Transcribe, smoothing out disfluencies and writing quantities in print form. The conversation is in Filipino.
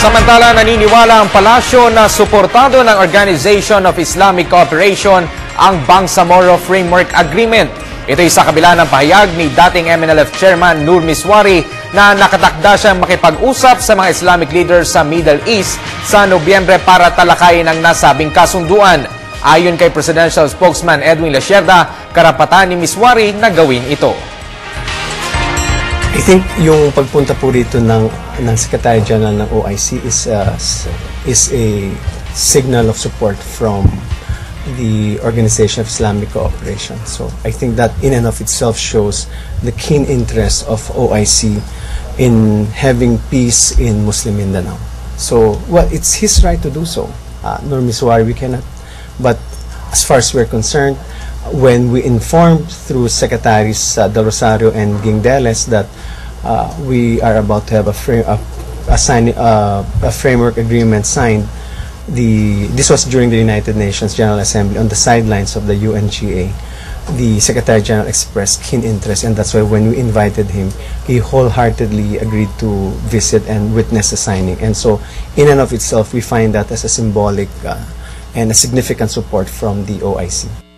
Samantala, naniniwala ang palasyo na suportado ng Organization of Islamic Cooperation ang Bangsamoro Framework Agreement. Ito'y sa kabila ng pahayag ni dating MNLF Chairman Nur Miswari na nakatakda siyang makipag-usap sa mga Islamic leaders sa Middle East sa Nobyembre para talakayin ang nasabing kasunduan. Ayon kay Presidential Spokesman Edwin Lasierda, karapatan ni Miswari na gawin ito. I think yung pagpunta po rito ng Secretary General ng OIC is a signal of support from the Organization of Islamic Cooperation. So I think that in and of itself shows the keen interest of OIC in having peace in Muslim Mindanao. So, well, it's his right to do so. Nur Miswari, we cannot. But as far as we're concerned, when we informed through Secretaries Del Rosario and Guingdeles that we are about to have a framework agreement signed, this was during the United Nations General Assembly on the sidelines of the UNGA. The Secretary General expressed keen interest, and that's why when we invited him, he wholeheartedly agreed to visit and witness the signing. And so, in and of itself, we find that as a symbolic and a significant support from the OIC.